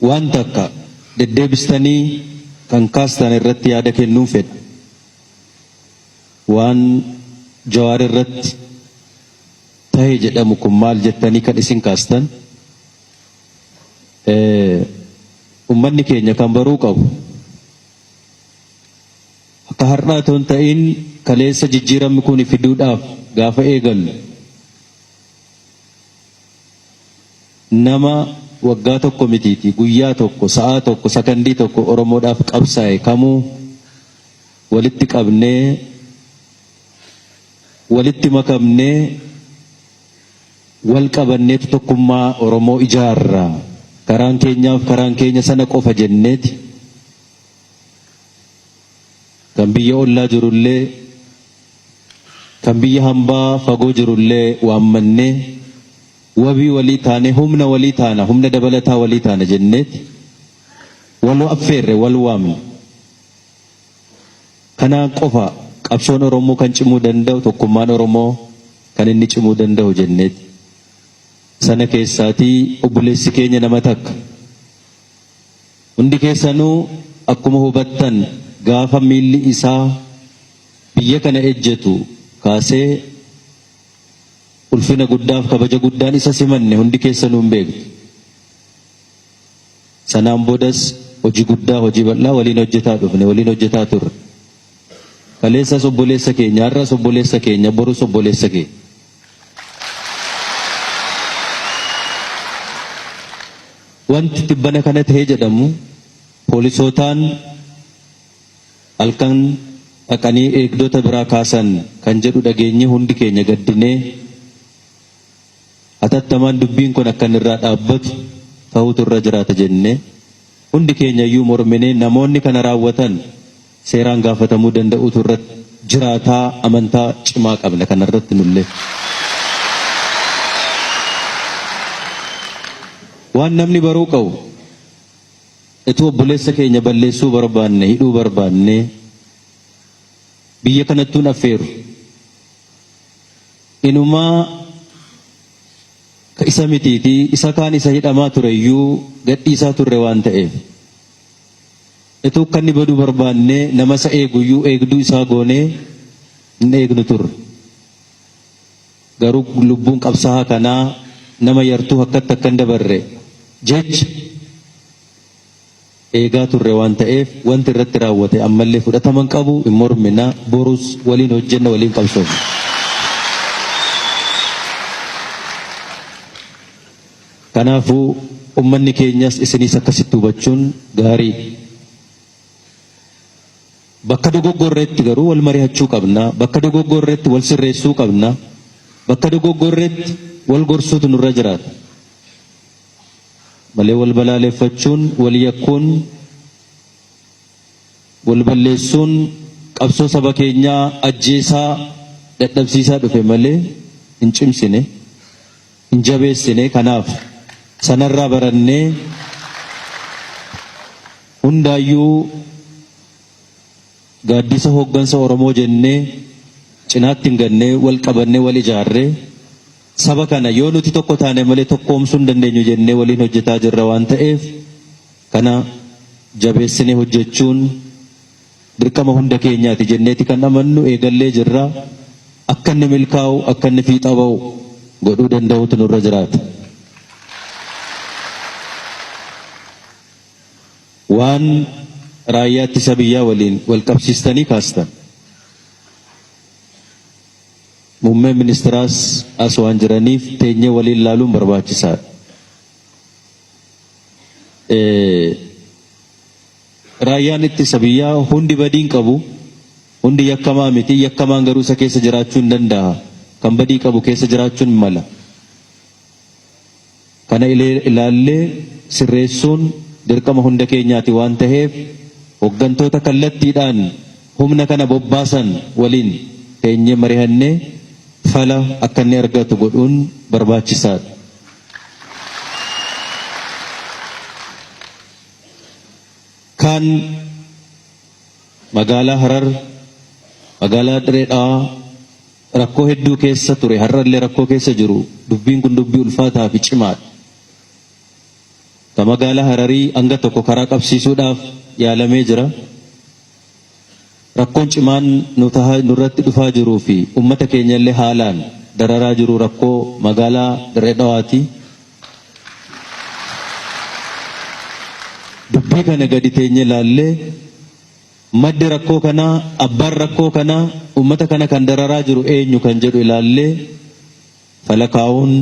waan takka deddeebistanii kan kaastan irratti yaada kennuu fedha. Waan Jawaar irratti ta'e jedhamu kun maal jettanii kan isin kaastan ummanni keenya kan baruu qabu. Akka har'aa ta'uun ta'in kaleessa jijjiiramni kun fiduudhaaf gaafa eegallu nama waggaa tokko mitiiti guyyaa tokko sa'aa tokko sakandii tokko Oromoodhaaf qabsaa'e kamuu walitti qabnee walitti makamnee wal qabanneetu tokkummaa Oromoo ijaarraa karaan keenya sana qofa jenneeti kan biyya ollaa jirullee kan biyya hambaa fagoo jirullee waammannee wabii walii taane humna walii taana humna dabalataa walii taana jenneeti wal affeerre wal waamne kanaan qofa qabsoon Oromoo kan cimuu danda'u tokkummaan Oromoo kan inni cimuu danda'u jenneeti. Sana keessaatii obboleessi keenya nama takka hundi keessanuu akkuma hubattan gaafa miilli isaa biyya kana ejjetu kaasee ulfina guddaaf kabaja guddaan isa simanne hundi keessanuu hin beektu. Sanaan boodas hojii guddaa hojii bal'aa waliin hojjetaa dhufne waliin hojjetaa turre. Kaleessas obboleessa keenya har'as obboleessa keenya borus obboleessa keenya. Wanti tibbana kana ta'ee jedhamu poolisootaan halkan dhaqanii eegdota biraa kaasan kan jedhu dhageenye hundi keenya gaddinee hatattamaan dubbiin kun akka irraa dhaabbatu ta'utu irra jiraata jennee hundi keenya iyyuu morminee namoonni kana raawwatan seeraan gaafatamuu danda'utu irratti jiraataa amantaa cimaa qabna kanarratti nullee. Waan namni baruu qabu ituu obboleessa keenya balleessuu barbaanne hidhuu barbaanne biyya kanattuun affeeru inumaa ka isa mitiiti isa kaan isa hidhamaa ture iyyuu gadhiisaa turre waan ta'eef ituu kan inni baduu barbaanne nama isa eegu iyyuu eegduu isaa goonee hin eegnu turre garuu lubbuun qabsaa'aa kanaa nama yartuu akkatti akka hin dabarre jecha eegaa turre waan ta'eef wanti irratti raawwate ammallee fudhataman qabu hin mormina borus waliin hojjenna waliin qabsoofna. Kanaafuu ummanni keenyas isinis akkasitti hubachuun gaarii. Bakka dogoggorreetti garuu wal mari'achuu qabna. Bakka dogoggorreetti wal sirreessuu qabna. Bakka dogoggorreetti wal gorsuutu nurra jiraata. Malee wal balaaleffachuun wal yakkuun wal balleessuun qabsoo saba keenyaa ajjeesaa dadhabsiisaa dhufe malee hin cimsine hin jabeessine. Kanaaf sanarraa barannee hundaayyuu gaaddisa hooggansa Oromoo jennee cinaatti hin gannee wal qabannee wal ijaarree saba kana yoo nuti tokko taane malee tokkoomsuu hin dandeenyu jennee waliin hojjetaa jirra waan ta'eef kana jabeessinee hojjechuun dirqama hunda keenyaati jenneeti kan amannu eegallee jirra. Akka inni milkaa'u akka inni fiixa ba'u godhuu danda'utu nurra jiraata. Waan raayyaa ittisa biyyaa waliin wal qabsiistanii kaastan muummeen ministiraas as waan jiraniif teenyee waliin laaluun barbaachisaadha. Raayyaan ittisa biyyaa hundi badiin qabu hundi yakkamaa miti. Yakkamaan garuu isa keessa jiraachuu hin danda'a. Kan badii qabu keessa jiraachuun mala. Kana ilaallee sirreessuun dirqama hunda keenyaati waan ta'eef hooggantoota kallattiidhaan humna kana bobbaasan waliin teenyee mari'annee fala akka inni argatu godhuun barbaachisaadha. Kan magaalaa Harar magaalaa Dirree Dhawaa rakkoo hedduu keessa ture har'allee rakkoo keessa jiru dubbiin kun dubbii ulfaataa fi cimaadha. magaalaa Hararii hanga tokko karaa qabsiisuudhaaf yaalamee jira. Rakkoon cimaan nurratti dhufaa jiruu fi uummata keenya illee haalaan dararaa jiru rakkoo magaalaa Dirree Dhawaati. Dubbii kana gadi teenye ilaallee maddi rakkoo kanaa, abbaan rakkoo kanaa, uummata kana kan dararaa jiru eenyu kan jedhu ilaallee falakaa'uun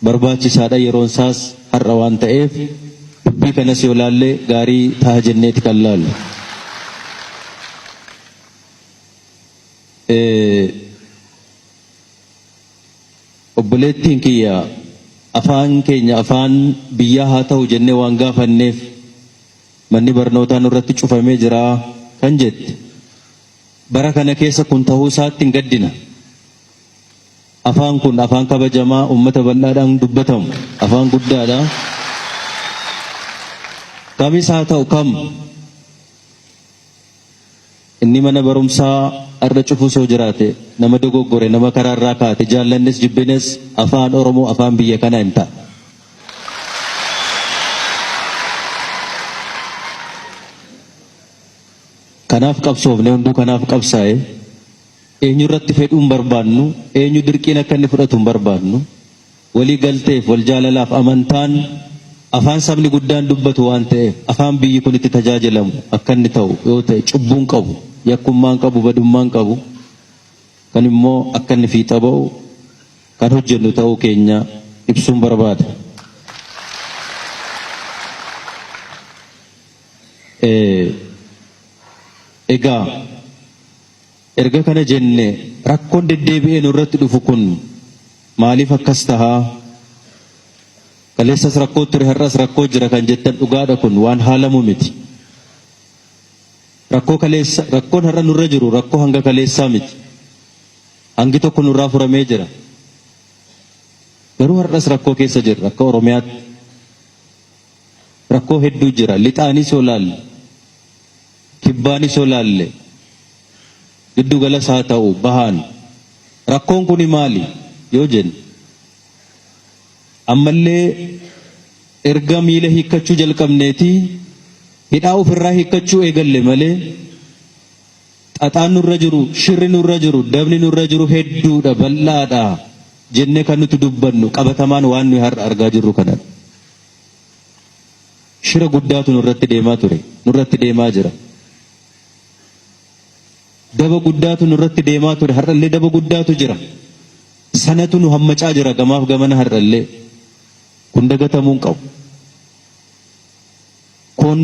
barbaachisaadha. Yeroon isaas har'a waan ta'eef dubbii kanas yoo ilaalle gaarii ta'a jenneeti kan laallu. Obboleettiin kiyya afaan keenya afaan biyyaa haa ta'u jennee waan gaafanneef manni barnootaa nurratti cufamee jira kan jette. Bara kana keessa kun ta'uu isaatti hin gaddina. Afaan kun afaan kabajamaa uummata bal'aadhaan dubbatamu afaan guddaadha. Kamis haa ta'u kam inni mana barumsaa arra cufuu soo jiraate nama dogoggore nama karaarraa kaate jaallannes jibbines afaan Oromoo afaan biyya kanaa hin ta'a. Kanaaf qabsoofne hunduu kanaaf qabsaa'e eenyu irratti fedhuun barbaannu eenyu dirqiin akka inni fudhatu hin barbaannu walii galteef wal jaalalaaf amantaan afaan sabni guddaan dubbatu waan ta'eef afaan biyyi kun itti tajaajilamu akka inni ta'u yoo ta'e cubbuun qabu yakkummaan qabu badummaan qabu kan immoo akka inni fiixa ba'u kan hojjennu ta'uu keenya ibsuun barbaada. Egaa erga kana jenne rakkoon deddeebi'ee nurratti dhufu kun maaliif akkas tahaa? Kaleessas rakkoo ture har'as rakkoo jira kan jettan dhugaadha. Kun waan haalamu miti. Rakkoon har'a nurra jiru rakkoo hanga kaleessaa miti. Hangi tokko nurraa furamee jira. Garuu har'as rakkoo keessa jira. Akka Oromiyaatti rakkoo hedduu jira. Lixaanis yoo laalle, kibbaanis yoo laalle, giddu galas haa ta'u bahaan rakkoon kuni maali yoo jenne ammallee erga miila hiikkachuu jalqabneetii hidhaa ofirraa hiikkachuu eegalle malee xaxaan nurra jiru, shirri nurra jiru, dabni nurra jiru hedduudha, bal'aadha jennee kan nuti dubbannu qabatamaan waan nuyi har'a argaa jirru kanadha. Shira guddaatu nurratti deemaa ture, nurratti deemaa jira. Daba guddaatu nurratti deemaa ture, har'allee daba guddaatu jira. Sanatu nu hammacaa jira gamaaf gamana har'allee. Kun dagatamuu hin qabu. Kun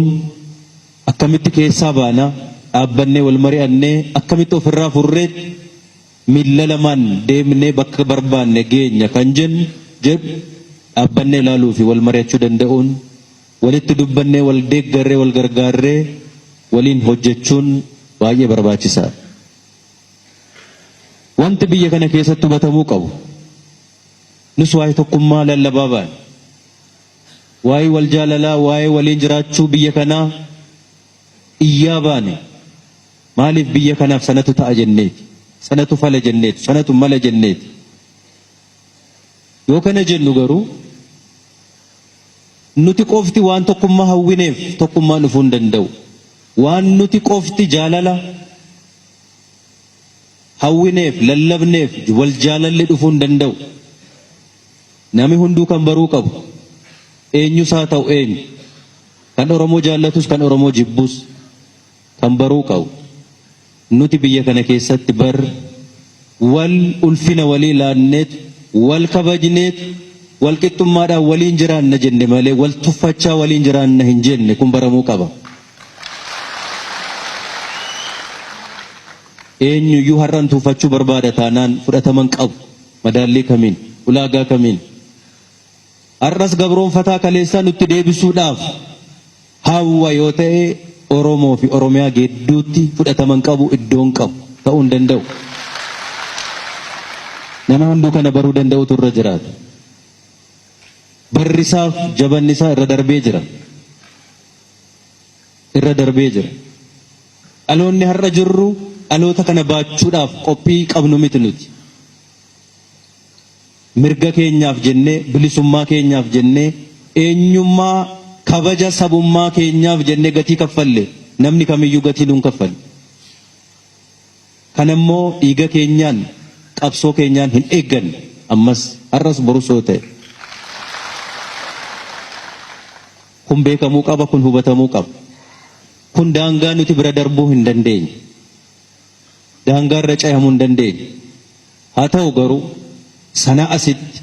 akkamitti keessaa baana dhaabbannee wal mari'annee akkamitti ofirraa furreet miilla lamaan deemnee bakka barbaanne geenya kan jedhu dhaabbannee ilaaluu fi wal mari'achuu danda'uun walitti dubbannee wal deeggarree wal gargaarree waliin hojjechuun baay'ee barbaachisaadha. Wanti biyya kana keessatti hubatamuu qabu nus waa'ee tokkummaa lallabaa baane, waa'ee wal jaalalaa, waa'ee waliin jiraachuu biyya kanaa iyyaa baane. Maaliif biyya kanaaf sanatu ta'a jenneeti, sanatu fala jenneeti, sanatu mala jenneeti. Yoo kana jennu garuu nuti qofti waan tokkummaa hawwineef tokkummaa dhufuu hin danda'u. Waan nuti qofti jaalala hawwineef lallabneef wal jaalalli dhufuu hin danda'u. Nami hunduu kan baruu qabu eenyus haa ta'u eenyu, kan Oromoo jaallatus kan Oromoo jibbus kan baruu qabu. Nuti biyya kana keessatti bar wal ulfina walii laanneet wal kabajneet wal qixxummaadhaan waliin jiraanna jenne malee wal tuffachaa waliin jiraanna hin jenne. Kun baramuu qaba. Eenyuyyuu har'an tuffachuu barbaada taanaan fudhataman qabu. Madaallii kamiin, ulaagaa kamiin? Har'as gabroonfataa kaleessaa nutti deebisuudhaaf hawwa yoo ta'e Oromoo fi Oromiyaa gidduutti fudhataman qabu, iddoon qabu ta'uu hin danda'u. Nama hunduu kana baruu danda'utu irra jiraata. Barrisaaf jabannisaa irra darbee jira. Irra darbee jira. Dhaloonni har'a jirru dhaloota kana baachuudhaaf qophii qabnu miti nuti. Mirga keenyaaf jennee, bilisummaa keenyaaf jennee eenyummaa kabaja sabummaa keenyaaf jennee gatii kaffalle namni kamiyyuu gatii nuun kaffal. Kanammoo dhiiga keenyaan qabsoo keenyaan hin eeggan ammas har'as borusoo ta'e. Kun beekamuu qaba, kun hubatamuu qaba. Kun daangaa nuti bira darbuu hin dandeenye. Daangaa irra ce'amuu hin dandeenye. Haa ta'u garuu sana asitti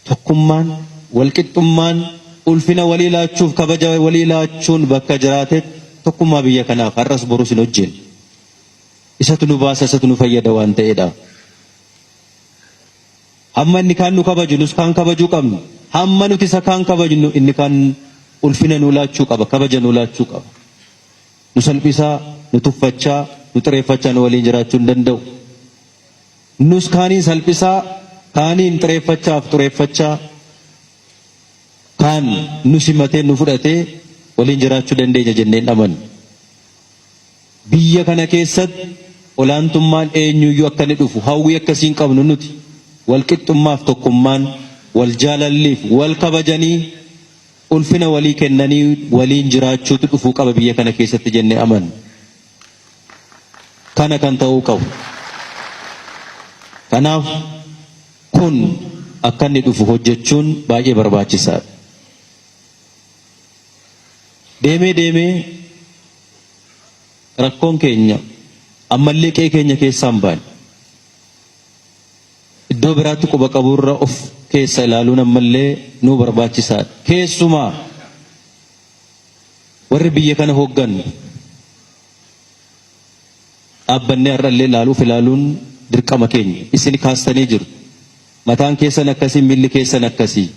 tokkummaan walqixxummaan ulfina walii laachuuf kabaja walii laachuun bakka jiraatetti tokkummaa biyya kanaaf har'as borus hin hojjennu. Isatu nu baasa, isatu nu fayyada waan ta'eedha. Hamma inni kaan nu kabaju nus kaan kabajuu qabnu. Hamma nuti isa kaan kabajnu inni kaan ulfina nu laachuu qaba, kabaja nu laachuu qaba. Nu salphisaa, nu tuffachaa, nu xireeffachaa nu waliin jiraachuu hin danda'u. Nus kaaniin salphisaa, kaaniin xireeffachaaf xureeffachaa, kaan nu simatee nu fudhatee waliin jiraachuu dandeenya jenneen amanna. Biyya kana keessatti olaantummaan eenyuyyuu akka inni dhufu hawwii akkasiin qabnu nuti walqixxummaaf tokkummaan wal jaalalliif wal kabajanii ulfina walii kennanii waliin jiraachuutu dhufuu qaba biyya kana keessatti jennee amanna. Kana kan ta'uu qabu. Kanaaf kun akka inni dhufu hojjechuun baay'ee barbaachisaadha. Deemee rakkoon keenya ammallee qe'ee keenya keessaan baane. Iddoo biraatti quba qaburra of keessa ilaaluun ammallee nu barbaachisaadha. Keessumaa warri biyya kana hooggannu dhaabbannee har'allee ilaaluun dirqama keenya. Isin kaastanii jiru. Mataan keessan akkasii, miilli keessan akkasii.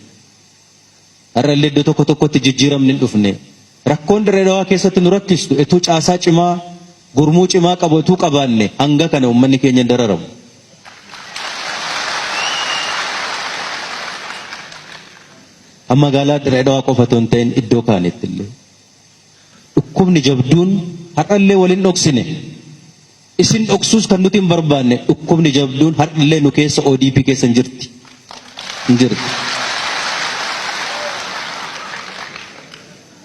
Har'allee iddoo tokko tokkotti jijjiiramni hin dhufne. Rakkoon Dirree Dhawaa keessatti nu rakkistu etuu caasaa cimaa, gurmuu cimaa qabatuu qabaanne hanga kana uummanni keenya hin dararamu. Amma magaalaa Dirree Dhawaa qofa otoo hin ta'in iddoo kaanitti illee dhukkubni jabduun har'allee waliin dhoksine. Isin dhoksuus kan nuti hin barbaanne dhukkubni jabduun har'allee nu keessa ODP keessa hin jirti.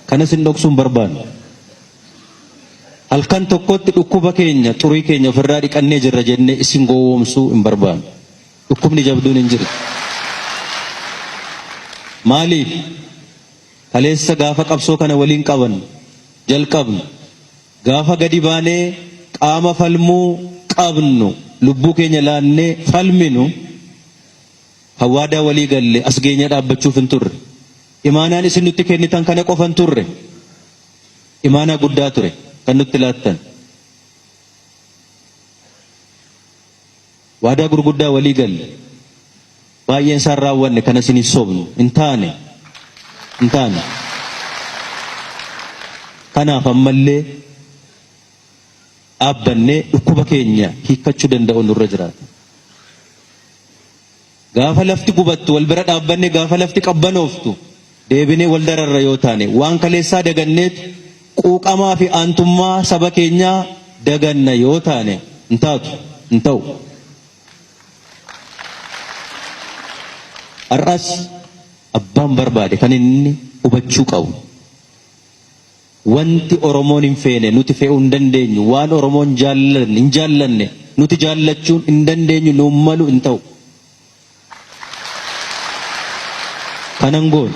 Kanas hin dhoksuun barbaanne. Halkan tokkotti dhukkuba keenya xurii keenya ofirraa dhiqannee jirra jennee isin gowwoomsuu hin barbaanne. Dhukkubni jabduun hin jirti. Maaliif? Kaleessa gaafa qabsoo kana waliin qaban jalqabnu gaafa gadi baanee qaama falmuu qabnu lubbuu keenya laannee falminu hawaadaa walii galle as geenya dhaabbachuuf hin turre. Imaanaan isin nutti kennitan kana qofa hin turre. Imaanaa guddaa ture kan nutti laattan. Waadaa gurguddaa walii galle. Baay'een isaan raawwanne kana isin hin sobnu. Hin taane. Kanaaf ammallee dhaabbannee dhukkuba keenya hiikkachuu danda'u nurra jiraata. Gaafa lafti gubattu wal bira dhaabbannee gaafa lafti qabbanooftu deebinee wal dararra yoo taane waan kaleessaa daganneet quuqamaa fi aantummaa saba keenyaa daganna yoo taane hin ta'u. Har'as abbaan barbaade kan inni hubachuu qabu. Wanti Oromoon hin feene nuti fe'uu hin dandeenyu, waan Oromoon hin jaallanne nuti jaallachuun hin dandeenyu, nuun malu hin ta'u. Kanan goon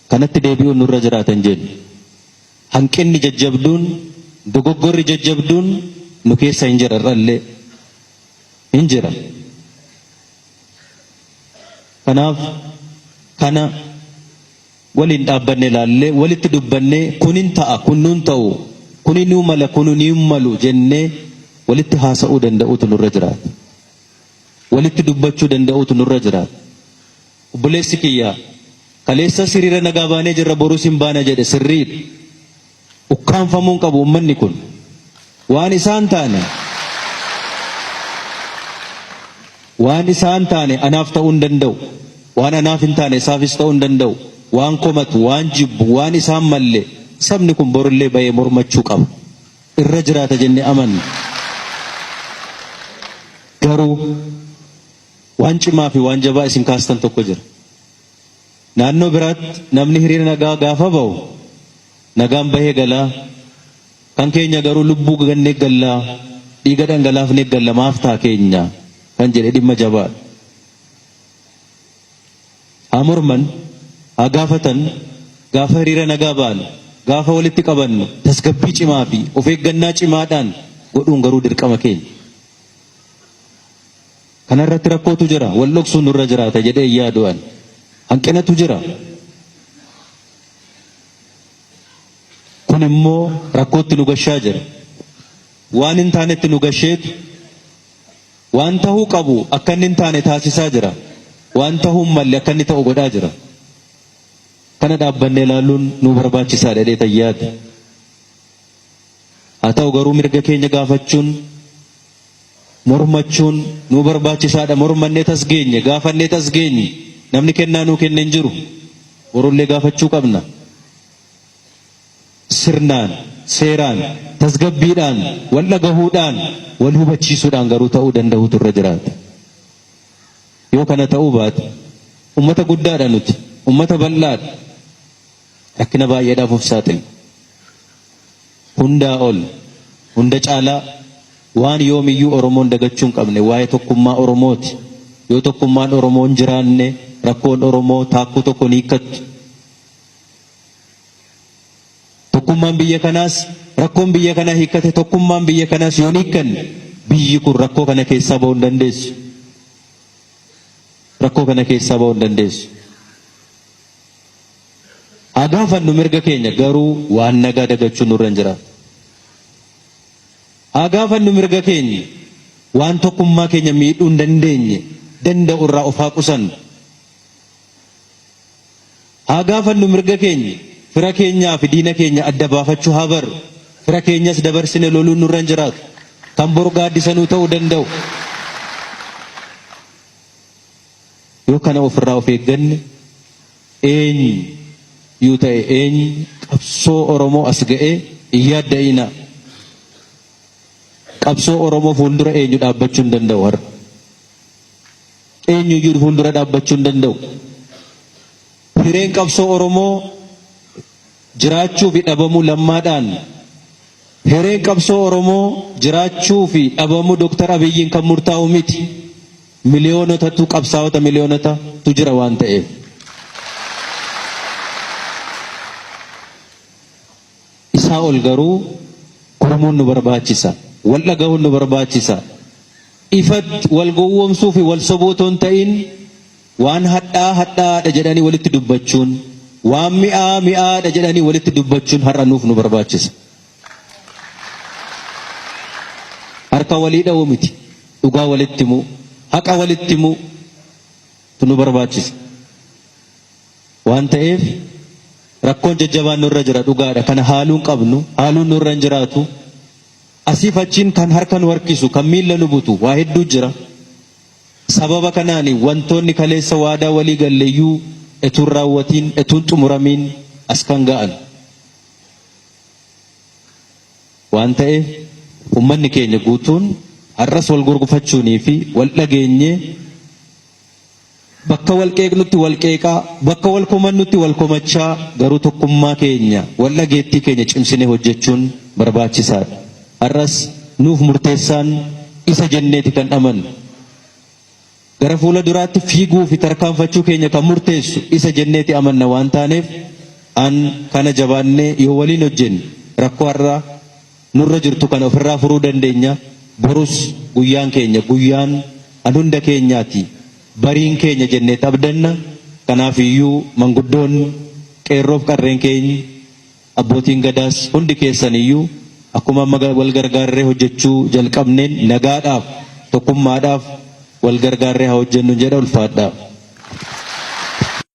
kanatti deebi'uun nurra jiraatan jennu. Hanqinni jajjabduun, dogoggorri jajjabduun nu keessa hin jira irrallee hin jira. Kanaaf kana waliin dhaabbanne ilaallee walitti dubbannee kunin ta'a kunnuun ta'u kuninuu mala kununiin malu jennee walitti haasa'uu danda'uutu nurra jiraata. Walitti dubbachuu danda'uutu nurra jiraata. Obboleessi kiyyaa kaleessa siriira nagaa baanee jirra borus hin baana jedhe sirriidha. Ukkaanfamuun qabu uummanni kun waan isaan taane anaaf ta'uu hin danda'u. Waan anaaf hin taane isaafis ta'uu hin danda'u. Waan komatu, waan jibbu, waan isaan malle sabni kun borullee bahee mormachuu qaba. Irra jiraata jennee amanna. Garuu waan cimaa fi waan jabaa isin kaastan tokko jira. Naannoo biraatti namni hiriira nagaa gaafa ba'u nagaan bahee galaa, kan keenya garuu lubbuu gannee gallaa, dhiiga dhangalaafnee galla, maaf taa keenya kan jedhe dhimma jabaa. Haa morman, haa gaafatan, gaafa hiriira nagaa ba'an, gaafa walitti qabannu tasgabbii cimaa fi of eeggannaa cimaadhaan godhuun garuu dirqama keenya. Kanarratti rakkootu jira, wal dhoksuun nurra jiraata jedhee yaadu'an hanqinatu jira. Kun immoo rakkootti nu gashaa jira. Waan hin taanetti nu gasheetu waan tahuu qabu akka inni hin taane taasisaa jira. Waan tahuu malle akka inni ta'u godhaa jira. Kana dhaabbannee ilaaluun nu barbaachisaa jedhee tayyaati. Haa ta'u garuu mirga keenya gaafachuun, mormachuun nu barbaachisaadha. Mormannee tasgeenye, gaafannee tasgeenye, namni kennaa nuu kenne hin jiru. Borullee gaafachuu qabna. Sirnaan, seeraan, tasgabbiidhaan, wal dhagahuudhaan, wal hubachiisuudhaan garuu ta'uu danda'utu irra jiraata. Yoo kana ta'uu baate ummata guddaadha nuti, ummata bal'aadha. Rakkina baay'eedhaaf of saaxilna. Hundaa ol, hunda caalaa waan yoomiyyuu Oromoon dagachuu hin qabne waa'ee tokkummaa Oromooti. Yoo tokkummaan Oromoo hin jiraanne rakkoon Oromoo taakkuu tokko ni hiikkattu. Tokkummaan biyya kanaas, rakkoon biyya kanaa hiikkate, tokkummaan biyya kanaas yoo hiikkanne biyyi kun rakkoo kana keessaa ba'uu hin dandeessu. Rakkoo kana keessaa ba'uu hin dandeessu. Haa gaafannu mirga keenya, garuu waan nagaa dagachuun nurra hin jiraatu. Haa gaafannu mirga keenya, waan tokkummaa keenya miidhuu hin dandeenye danda'u irraa of haa qusannu. Haa gaafannu mirga keenya, fira keenyaa fi diina keenya adda baafachuu haa barru. Fira keenyas dabarsine loluun nurra hin jiraatu. Kan boru gaaddisanuu ta'uu danda'u. Yoo kana ofirraa of eegganne eenyu yoo ta'e eenyu qabsoo Oromoo as ga'ee hin yaadda'ina. Qabsoo Oromoo fuuldura eenyu dhaabbachuu hin danda'u har'a. Eenyuyyuu fuuldura dhaabbachuu hin danda'u. Hireen qabsoo Oromoo jiraachuu fi dhabamuu lammaadhaan. Hireen qabsoo Oromoo jiraachuu fi dhabamuu Dr. Abiyyiin kan murtaa'u miti. Miliyoonotatu qabsaa'ota miliyoonotatu jira waan ta'eef. Isaa ol garuu Oromoon nu barbaachisa. Wal dhagahuun nu barbaachisa. Ifatti wal gowwoomsuu fi wal sobuu otoo hin ta'in waan hadhaadha jedhanii walitti dubbachuun, waan mi'aadha jedhanii walitti dubbachuun har'a nuuf nu barbaachisa. Harka walii dha'uu miti, dhugaa walitti himuu, haqa walitti himuu nu barbaachisa. Waan ta'eef rakkoon jajjabaan nurra jira, dhugaadha. Kana haaluun qabnu, haaluun nurra hin jiraatu. Asiif achiin kan harka nu harkisu, kan miilla nu butu waa hedduu jira. Sababa kanaani wantoonni kaleessa waadaa walii galleeyyuu etuun raawwatiin, etuun xumuramiin as kan ga'an. Waan ta'eef ummanni keenya guutuun har'as wal gurgufachuunii fi wal dhageenyee bakka wal qeeqnutti wal qeeqaa, bakka wal komannutti wal komachaa, garuu tokkummaa keenya, wal dhageettii keenya cimsinee hojjechuun barbaachisaadha. Har'as nuuf murteessaan isa jenneeti kan amannu. Gara fuula duraatti fiiguu fi tarkaanfachuu keenya kan murteessu isa jenneeti amanna waan taaneef an kana jabaannee yoo waliin hojjenne rakkoo har'aa nurra jirtu kana ofirraa furuu dandeenya. Borus guyyaan keenya guyyaan an hunda keenyaati. Bariin keenya jennee abdanna. Kanaaf iyyuu manguddoon, qeerroof qarreen keenya, abbootiin gadaas hundi keessan iyyuu akkuma wal gargaarree hojjechuu jalqabneen nagaadhaaf, tokkummaadhaaf wal gargaarree haa hojjennu jedha. Ulfaadhaa.